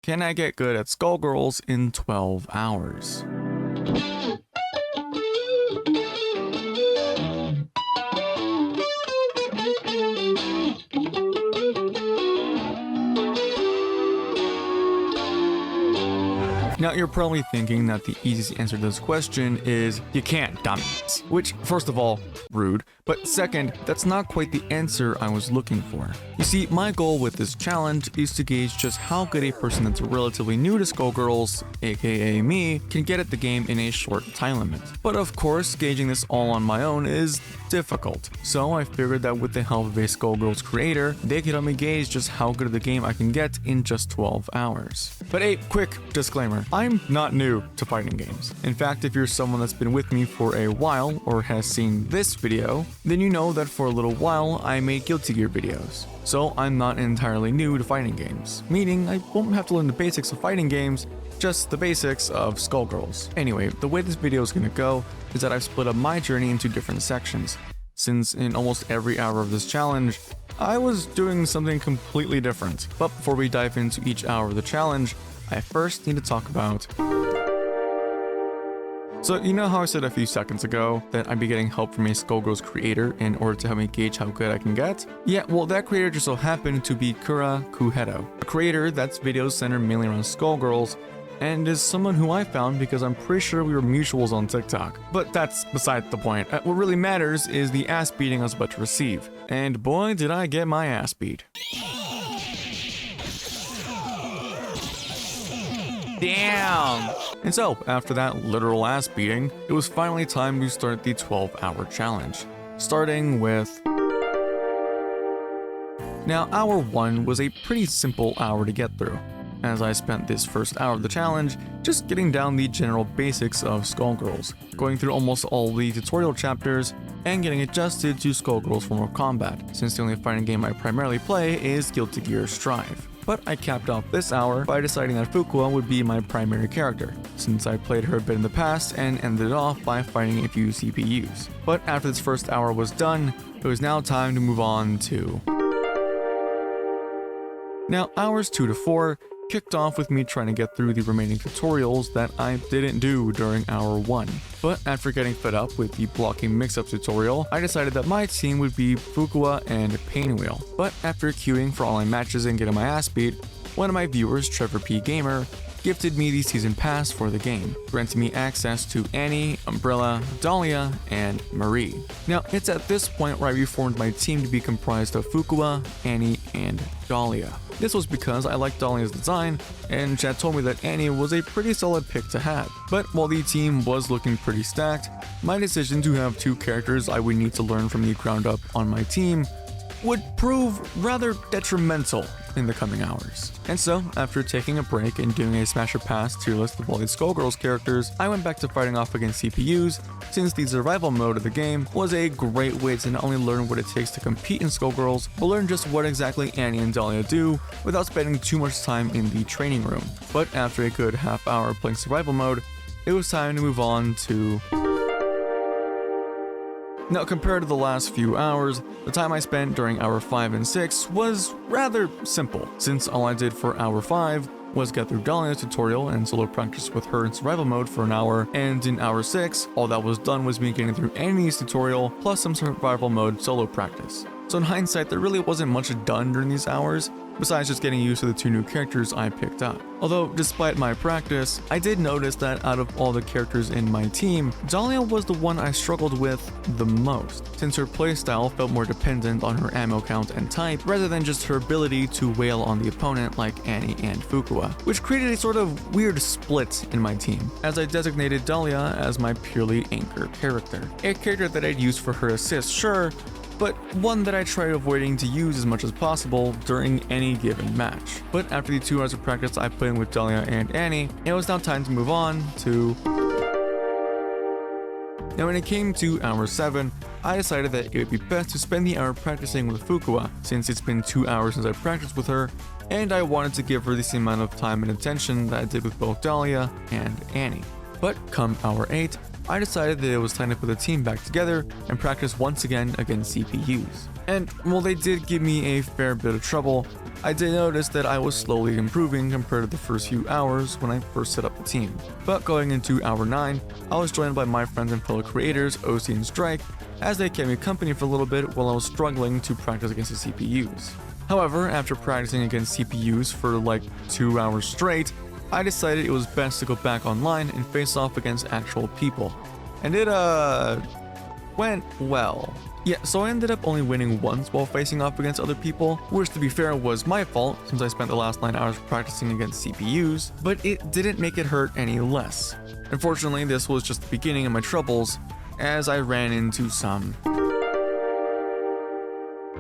Can I get good at Skullgirls in 12 hours? Now, you're probably thinking that the easiest answer to this question is, you can't, dummies. Which, first of all, rude, but second, that's not quite the answer I was looking for. You see, my goal with this challenge is to gauge just how good a person that's relatively new to Skullgirls, aka me, can get at the game in a short time limit. But of course, gauging this all on my own is difficult, so I figured that with the help of a Skullgirls creator, they could help me gauge just how good of the game I can get in just 12 hours. But a quick disclaimer, I'm not new to fighting games. In fact, if you're someone that's been with me for a while or has seen this video, then you know that for a little while I made Guilty Gear videos. So I'm not entirely new to fighting games, meaning I won't have to learn the basics of fighting games, just the basics of Skullgirls. Anyway, the way this video is gonna go is that I've split up my journey into different sections, since in almost every hour of this challenge, I was doing something completely different. But before we dive into each hour of the challenge, I first need to talk about... So you know how I said a few seconds ago that I'd be getting help from a Skullgirls creator in order to help me gauge how good I can get? Yeah, well that creator just so happened to be Kura Kuheto, a creator that's videos centered mainly around Skullgirls, and is someone who I found because I'm pretty sure we were mutuals on TikTok. But that's beside the point. What really matters is the ass beating I was about to receive. And boy did I get my ass beat. Damn! And so, after that literal ass beating, it was finally time to start the 12-hour challenge. Starting with... Now, hour 1 was a pretty simple hour to get through, as I spent this first hour of the challenge just getting down the general basics of Skullgirls, going through almost all the tutorial chapters, and getting adjusted to Skullgirls form of combat, since the only fighting game I primarily play is Guilty Gear Strive. But I capped off this hour by deciding that Fuqua would be my primary character, since I played her a bit in the past and ended it off by fighting a few CPUs. But after this first hour was done, it was now time to move on to... Now, hours 2 to 4 kicked off with me trying to get through the remaining tutorials that I didn't do during hour 1. But after getting fed up with the blocking mix-up tutorial, I decided that my team would be Fuqua and Painwheel. But after queuing for all my matches and getting my ass beat, one of my viewers, Trevor P. Gamer, gifted me the season pass for the game, granting me access to Annie, Umbrella, Dahlia, and Marie. Now, it's at this point where I reformed my team to be comprised of Fuqua, Annie, and Dahlia. This was because I liked Dahlia's design, and chat told me that Annie was a pretty solid pick to have. But while the team was looking pretty stacked, my decision to have 2 characters I would need to learn from the ground up on my team would prove rather detrimental in the coming hours. And so, after taking a break and doing a smasher pass tier list of all the Skullgirls characters, I went back to fighting off against CPUs, since the survival mode of the game was a great way to not only learn what it takes to compete in Skullgirls, but learn just what exactly Annie and Dahlia do without spending too much time in the training room. But after a good half hour playing survival mode, it was time to move on to... Now, compared to the last few hours, the time I spent during hour 5 and 6 was rather simple, since all I did for hour 5 was get through Dahlia's tutorial and solo practice with her in survival mode for an hour, and in hour 6, all that was done was me getting through Annie's tutorial plus some survival mode solo practice. So in hindsight, there really wasn't much done during these hours, besides just getting used to the 2 new characters I picked up. Although, despite my practice, I did notice that out of all the characters in my team, Dahlia was the one I struggled with the most, since her playstyle felt more dependent on her ammo count and type, rather than just her ability to wail on the opponent like Annie and Fuqua, which created a sort of weird split in my team, as I designated Dahlia as my purely anchor character. A character that I'd use for her assists, sure, but one that I tried avoiding to use as much as possible during any given match. But after the 2 hours of practice I put in with Dahlia and Annie, it was now time to move on to... Now when it came to hour 7, I decided that it would be best to spend the hour practicing with Fuqua, since it's been 2 hours since I practiced with her, and I wanted to give her the same amount of time and attention that I did with both Dahlia and Annie. But come hour 8, I decided that it was time to put the team back together and practice once again against CPUs. And while they did give me a fair bit of trouble, I did notice that I was slowly improving compared to the first few hours when I first set up the team. But going into hour 9, I was joined by my friends and fellow creators, OC and Strike, as they kept me company for a little bit while I was struggling to practice against the CPUs. However, after practicing against CPUs for like 2 hours straight, I decided it was best to go back online and face off against actual people. And it went well. Yeah, so I ended up only winning once while facing off against other people, which to be fair was my fault since I spent the last 9 hours practicing against CPUs, but it didn't make it hurt any less. Unfortunately, this was just the beginning of my troubles, as I ran into some.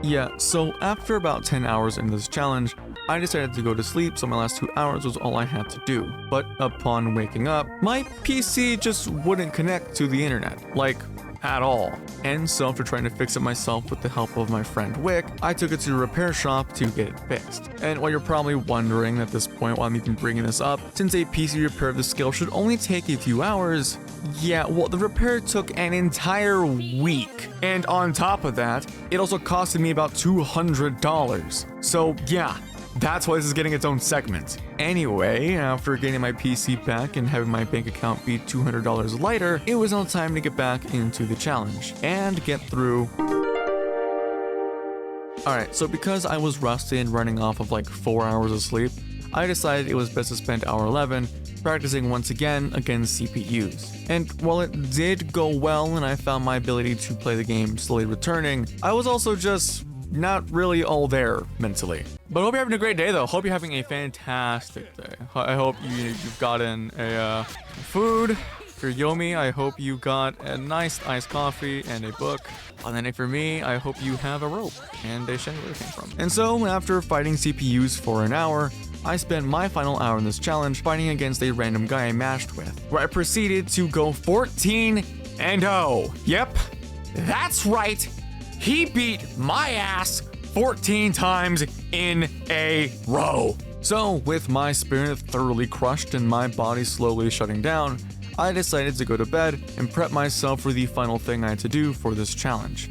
Yeah, so after about 10 hours in this challenge, I decided to go to sleep, so my last 2 hours was all I had to do. But upon waking up, my PC just wouldn't connect to the internet, like, at all. And so after trying to fix it myself with the help of my friend Wick, I took it to a repair shop to get it fixed. And while you're probably wondering at this point why I'm even bringing this up, since a PC repair of this scale should only take a few hours, yeah, well, the repair took an entire week. And on top of that, it also costed me about $200. So yeah, that's why this is getting its own segment. Anyway, after getting my PC back and having my bank account be $200 lighter, it was now time to get back into the challenge and get through. Alright, so because I was rusty and running off of like 4 hours of sleep, I decided it was best to spend hour 11 practicing once again against CPUs. And while it did go well and I found my ability to play the game slowly returning, I was also just not really all there mentally. But I hope you're having a great day though. Hope you're having a fantastic day. I hope you've gotten a food. For Yomi, I hope you got a nice iced coffee and a book. And then for me, I hope you have a rope and a shiny where it came from. And so after fighting CPUs for an hour, I spent my final hour in this challenge fighting against a random guy I matched with, where I proceeded to go 14-0. Yep, that's right. He beat my ass 14 times in a row. So with my spirit thoroughly crushed and my body slowly shutting down, I decided to go to bed and prep myself for the final thing I had to do for this challenge,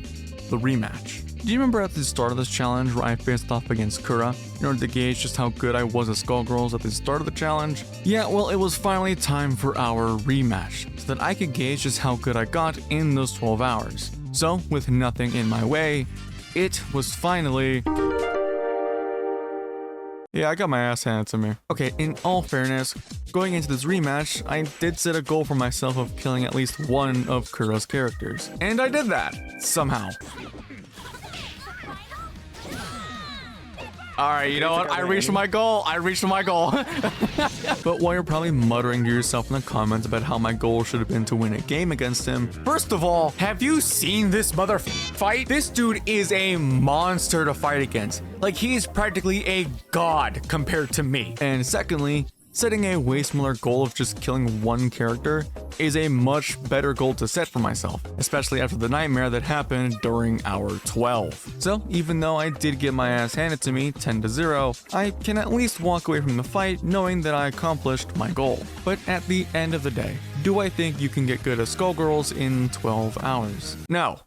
the rematch. Do you remember at the start of this challenge where I faced off against Kura in order to gauge just how good I was at Skullgirls at the start of the challenge? Yeah, well, it was finally time for our rematch, so that I could gauge just how good I got in those 12 hours. So, with nothing in my way, it was finally... Yeah, I got my ass handed to me. Okay, in all fairness, going into this rematch, I did set a goal for myself of killing at least one of Kura's characters. And I did that, somehow. Alright, you know what? I reached my goal. But while you're probably muttering to yourself in the comments about how my goal should have been to win a game against him, first of all, have you seen this fight? This dude is a monster to fight against. Like, he's practically a god compared to me. And secondly, setting a way smaller goal of just killing one character is a much better goal to set for myself, especially after the nightmare that happened during hour 12. So even though I did get my ass handed to me 10-0, I can at least walk away from the fight knowing that I accomplished my goal. But at the end of the day, do I think you can get good at Skullgirls in 12 hours? No.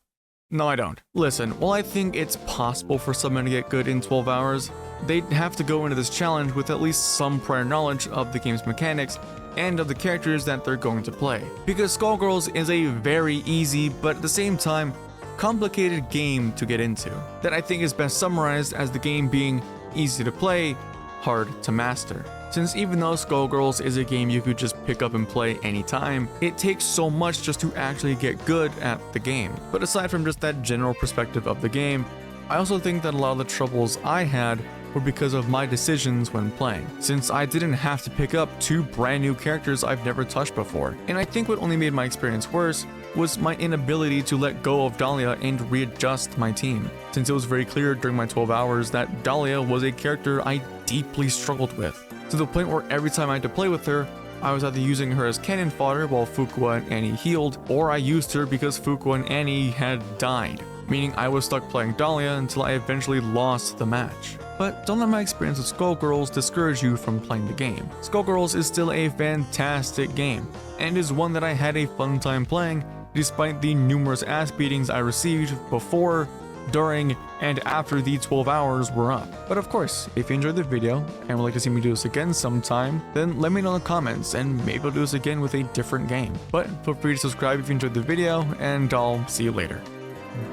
No, I don't. Listen, while I think it's possible for someone to get good in 12 hours, they'd have to go into this challenge with at least some prior knowledge of the game's mechanics and of the characters that they're going to play. Because Skullgirls is a very easy, but at the same time, complicated game to get into, that I think is best summarized as the game being easy to play, hard to master. Since even though Skullgirls is a game you could just pick up and play anytime, it takes so much just to actually get good at the game. But aside from just that general perspective of the game, I also think that a lot of the troubles I had were because of my decisions when playing, since I didn't have to pick up 2 brand new characters I've never touched before. And I think what only made my experience worse was my inability to let go of Dahlia and readjust my team, since it was very clear during my 12 hours that Dahlia was a character I deeply struggled with, to the point where every time I had to play with her, I was either using her as cannon fodder while Fuqua and Annie healed, or I used her because Fuqua and Annie had died, meaning I was stuck playing Dahlia until I eventually lost the match. But don't let my experience with Skullgirls discourage you from playing the game. Skullgirls is still a fantastic game, and is one that I had a fun time playing, despite the numerous ass beatings I received before, during, and after the 12 hours were up. But of course, if you enjoyed the video and would like to see me do this again sometime, then let me know in the comments and maybe I'll do this again with a different game. But feel free to subscribe if you enjoyed the video, and I'll see you later.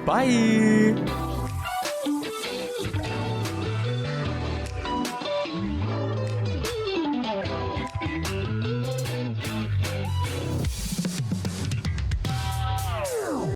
Bye!